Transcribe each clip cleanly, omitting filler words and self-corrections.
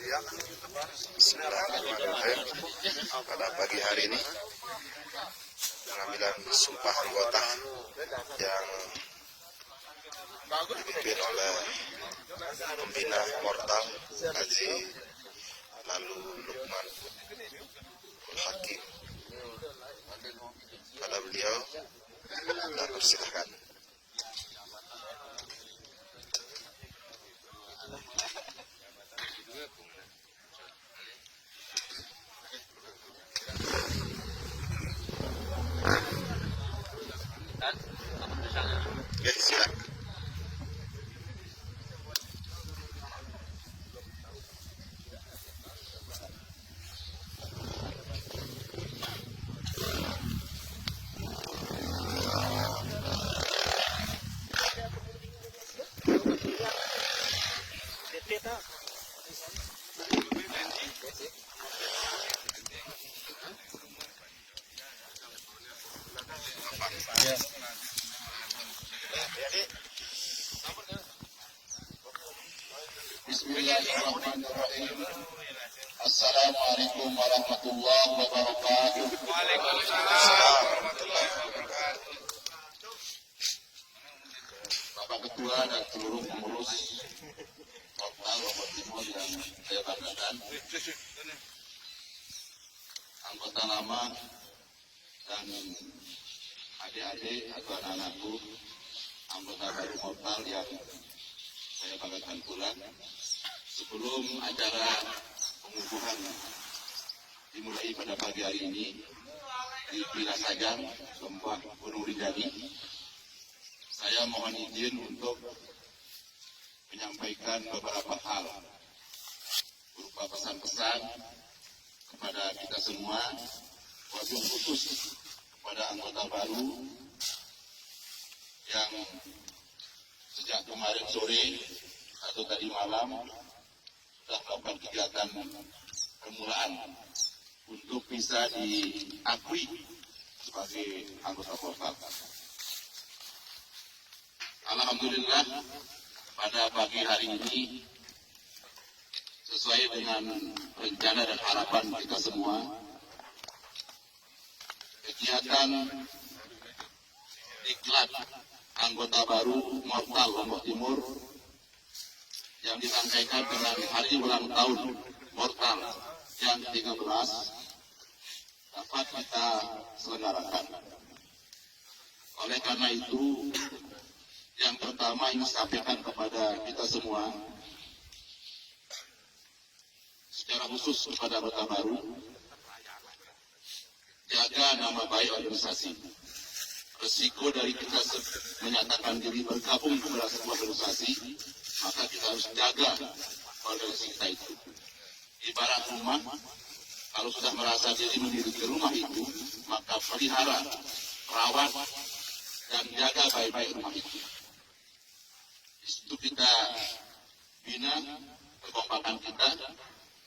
Bismillahirrahmanirrahim. Pada pagi hari ini pengambilan sumpah anggota yang dipimpin oleh pembina Mortal Haji lalu Lukman Hakim. Pada beliau dan persilahkan. Ya, silakan. Bismillahirrahmanirrahim. Assalamualaikum warahmatullahi wabarakatuh. Waalaikumsalam warahmatullahi wabarakatuh. Bapak Ketua dan seluruh pengurus Mortal Lombok Timur yang saya banggakan, anggota lama dan adik-adik atau anak-anakku, anggota baru Mortal yang saya banggakan pula. Sebelum acara pengukuhan dimulai pada pagi hari ini di Villa Sajang, Lembah Gunung Rinjani, saya mohon izin untuk menyampaikan beberapa hal berupa pesan-pesan kepada kita semua, wabil khusus kepada anggota baru yang sejak kemarin sore atau tadi malam sudah melakukan kegiatan permulaan untuk bisa diakui sebagai anggota Mortal. Alhamdulillah pada pagi hari ini sesuai dengan rencana dan harapan kita semua, kegiatan diklat anggota baru Mortal Lombok Timur yang dirangkaikan dengan hari ulang tahun Mortal yang ke-13 dapat kita selenggarakan. Oleh karena itu, yang pertama ingin sampaikan kepada kita semua, secara khusus kepada anggota baru, jaga nama baik organisasi. Resiko dari kita menyatakan diri bergabung kepada sebuah organisasi, maka kita harus jaga organisasi kita itu. Ibarat rumah, kalau sudah merasa diri memiliki rumah itu, maka pelihara, rawat, dan jaga baik-baik rumah itu. Itu kita bina kekompakan kita,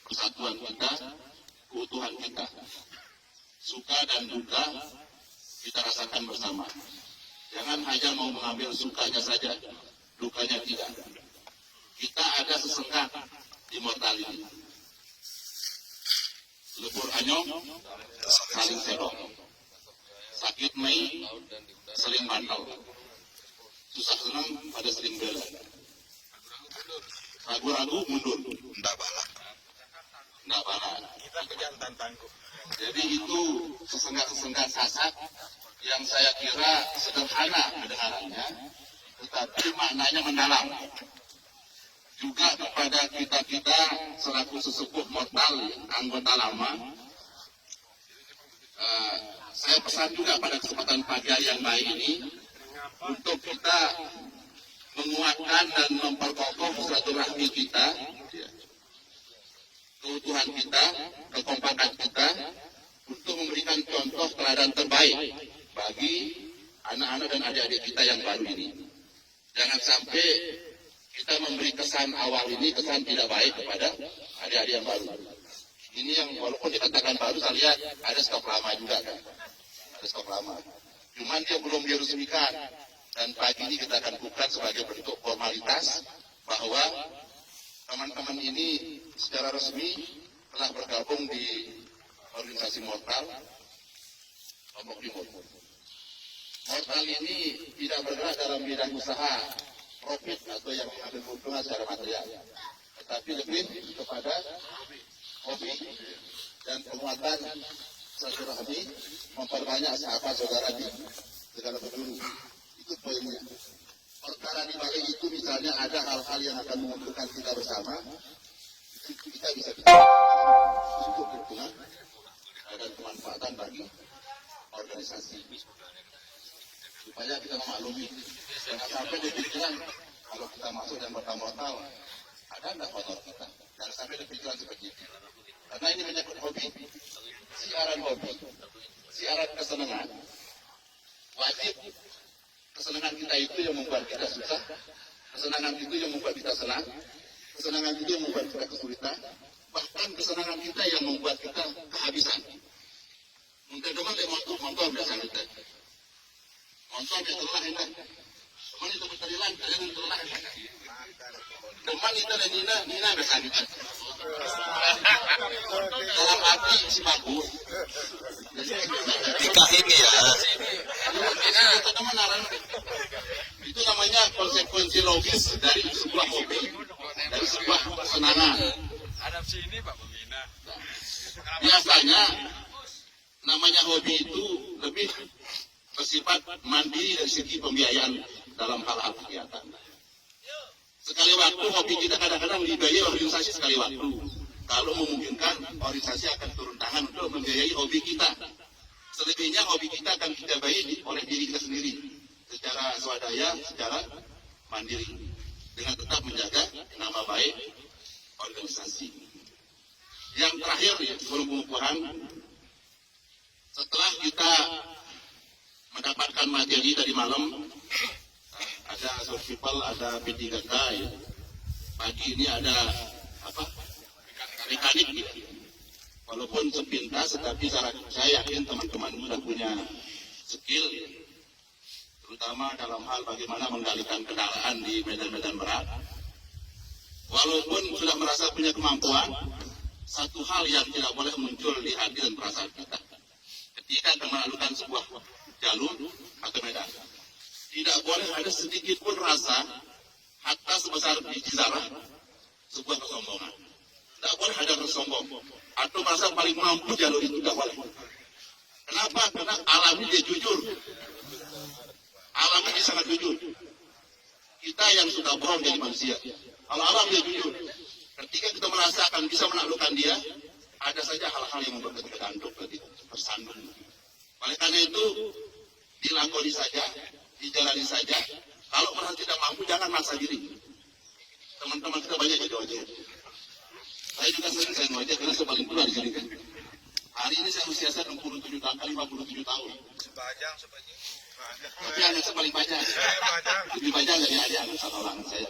persatuan kita, keutuhan kita. Suka dan duka kita rasakan bersama. Jangan hanya mau mengambil sukanya saja, dukanya tidak. Kita ada sesengkak di Mortal ini. Lebur anyong, saling serong. Sakit mei, seling mantau. Susah senang pada seling bela. Ragu-ragu mundur. Ndak bala. Kita kejantan tangguh. Jadi itu sesengkak-sesengkak sasak yang saya kira sederhana kedengarannya, tetapi maknanya mendalam. Juga kepada kita-kita selaku sesepuh Mortal, anggota lama, saya pesan juga pada kesempatan pagi hari yang baik ini, untuk kita menguatkan dan memperkokoh silaturahmi kita, keutuhan kita, kekompakan kita, untuk memberikan contoh teladan terbaik bagi anak-anak dan adik-adik kita yang baru ini. Jangan sampai kita memberi kesan awal ini, kesan tidak baik kepada adik-adik yang baru. Ini yang walaupun dikatakan baru, saya lihat ada stok lama juga kan. Ada stok lama. Cuman dia belum diresmikan. Dan pagi ini kita akan buka sebagai bentuk formalitas bahwa teman-teman ini secara resmi telah bergabung di organisasi Mortal Lombok Timur. Mortal ini tidak bergerak dalam bidang usaha profit atau yang mengambil keuntungan secara material, tetapi lebih kepada hobi dan penguatan silaturahmi, memperbanyak sahabat saudara di segala penjuru. Itu poinnya. Perkara di balik itu misalnya ada hal-hal yang akan menguntungkan kita bersama, kita bisa untuk keuntungan dan kemanfaatan bagi organisasi. Supaya kita memaklumi, jangan sampai dipikiran kalau kita masuk dan bertamu-tamu, ada enggak honor kita? Jangan sampai dipikiran seperti itu. Karena ini menyangkut hobi, siaran hobi, siaran kesenangan, wajib. Kesenangan kita itu yang membuat kita susah, kesenangan itu yang membuat kita senang, kesenangan itu yang membuat kita kesulitan, bahkan kesenangan kita yang membuat kita kehabisan. Mungkin teman motor biasa kita. Motor dia telah hendak. Teman itu berterilan, kalian telah hendak. Teman itu dan Nina biasa kita. Dalam hati si bagus. Nikah ini ya. Itu namanya konsekuensi logis dari sebuah hobi, dari sebuah kesenangan. Adapsi ini Pak Pembina. Biasanya namanya hobi itu lebih bersifat mandiri dari segi pembiayaan dalam hal-hal kegiatan. Sekali waktu hobi kita kadang-kadang dibiayai organisasi sekali waktu. Kalau memungkinkan, organisasi akan turun tangan untuk membiayai hobi kita. Selebihnya hobi kita akan kita biayai oleh diri kita sendiri, secara swadaya, secara mandiri, dengan tetap menjaga nama baik organisasi. Yang terakhir ya, sebelum pengukuhan, setelah kita mendapatkan materi dari malam, ada survival, ada P3K, ya. Pagi ini ada mekanik ya. Walaupun sepintas, tetapi saya yakin teman-teman sudah punya skill ya. Terutama dalam hal bagaimana mengendalikan kendaraan di medan-medan berat. Walaupun sudah merasa punya kemampuan, satu hal yang tidak boleh muncul di hati dan perasaan kita ketika kita melakukan sebuah jalur atau medan, tidak boleh ada sedikit pun rasa hatta sebesar biji zarah sebuah kesombongan. Tidak boleh ada bersombong atau merasa paling mampu jalur itu, tidak boleh. Kenapa? Karena alamnya dia jujur. Alamnya dia sangat jujur. Kita yang suka bohong jadi manusia. Kalau alam dia jujur, ketika kita merasa akan bisa menaklukkan dia, ada saja hal-hal yang membuat kita gantung, tersandung. Oleh karena itu, dilakoni saja, dijalani saja. Kalau merasa tidak mampu, jangan maksa diri. Teman-teman kita banyak jadi ojek. Saya juga sering saya ngojek karena saya paling tua di sini kan. Hari ini saya usia 57 tahun. Sebajang. Tapi anak saya paling banyak. Lebih banyak dari adik-adik satu orang saya.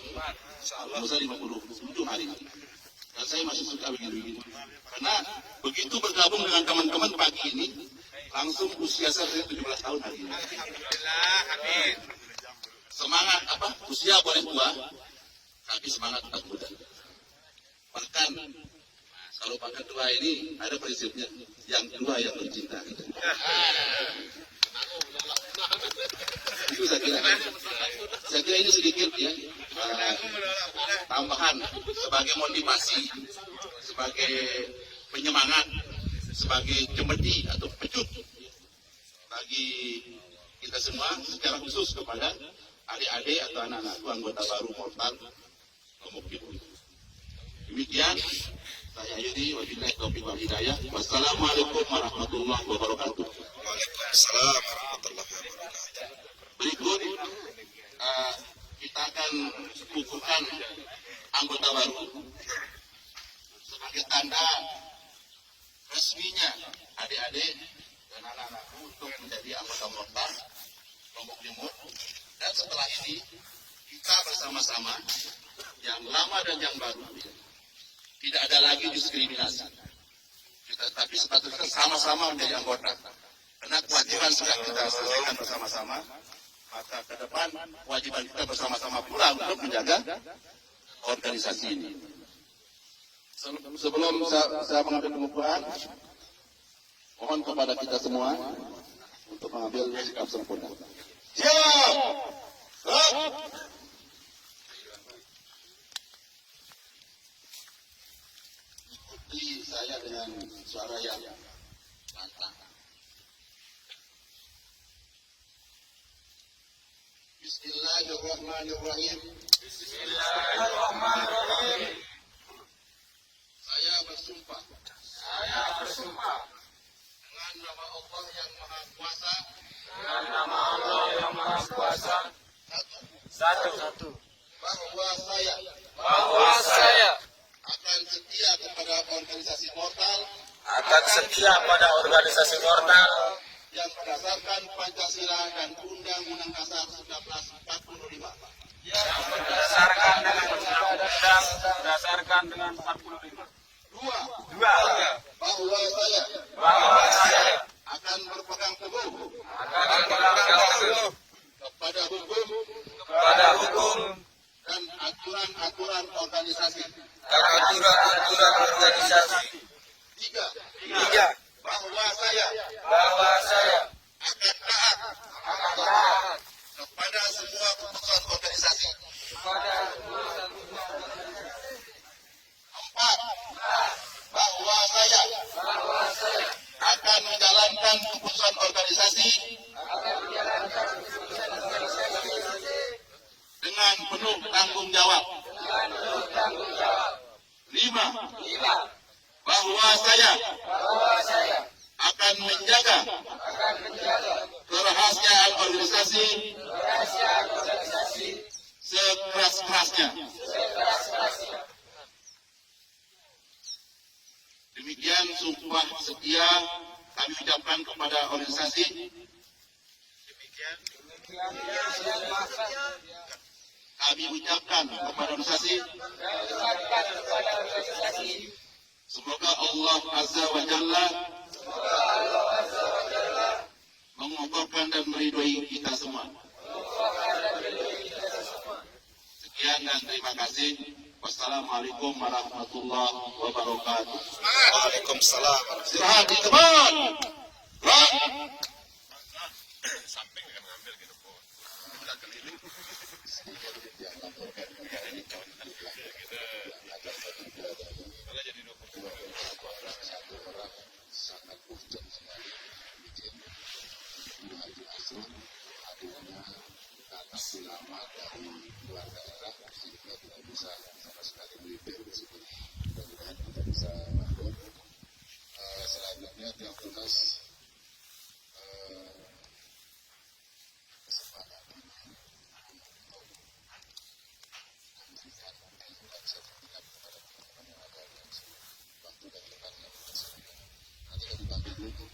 Umur saya 57 hari ini. Dan saya masih suka begini-begini. Karena begitu bergabung dengan teman-teman pagi ini, langsung usia saya 17 tahun hari ini. Alhamdulillah, amin. Semangat usia boleh tua, tapi semangat tetap muda. Bahkan kalau pakai tua ini ada prinsipnya, yang tua yang mencinta. Itu saya kira ini sedikit ya tambahan sebagai motivasi, sebagai penyemangat, sebagai cemeti atau pecut bagi kita semua, secara khusus kepada adik-adik atau anak-anakku anggota baru Mortal Lombok Timur. Demikian saya akhiri, wabillahi taufiq wal hidayah. Wassalamualaikum warahmatullahi wabarakatuh. Waalaikumsalam warahmatullahi wabarakatuh. Berikut kita akan kukuhkan anggota baru sebagai tanda resminya adik-adik dan anak-anakku untuk menjadi anggota Mortal Lombok Timur. Dan setelah ini kita bersama-sama yang lama dan yang baru tidak ada lagi diskriminasi. Tapi statusnya sama-sama menjadi anggota. Karena kewajiban sudah kita selesaikan bersama-sama, maka ke depan kewajiban kita bersama-sama pula untuk menjaga organisasi ini. Sebelum saya mengambil pengukuhan, mohon kepada kita semua untuk mengambil sikap sempurna. Siap! Gerak! Ikuti saya dengan suara yang lantang. Bismillahirrahmanirrahim. Bismillahirrahmanirrahim. Saya bersumpah. Dengan nama Allah yang Maha Kuasa. Satu. Bahwa saya akan setia kepada organisasi mortal. Yang berdasarkan Pancasila dan Undang-Undang Dasar 1945. Dua. Bahwa saya akan berpegang teguh kepada hukum dan aturan-aturan organisasi. Tiga. Bahwa saya akan taat kepada semua keputusan organisasi. Empat. Bahwa saya akan menjalankan keputusan organisasi dengan penuh tanggung jawab. Lima. Bahwa saya akan menjaga kerahasiaan organisasi sekeras-kerasnya. Demikian sumpah setia kami ucapkan kepada organisasi. Kami ucapkan kepada organisasi. Semoga Allah Azza wa Jalla mengokohkan dan meridhoi kita semua. Sekian dan terima kasih. Wassalamualaikum warahmatullahi wabarakatuh. Waalaikumsalam. Istirahat di tempat. Gerak. Samping dengan ngambil gitu po. Udah keliling. Sangat urgent sekali izin Haji Asrun adanya atas ulama dari luar daerah sehingga tidak bisa sama sekali melipir di sini. Mudah-mudahan kita bisa bangun. Selanjutnya tiap tugas kesepakatan untuk memberikan dan sertifikat kepada teman-teman yang ada yang waktu dan tempatnya. Nanti kami bantu dulu.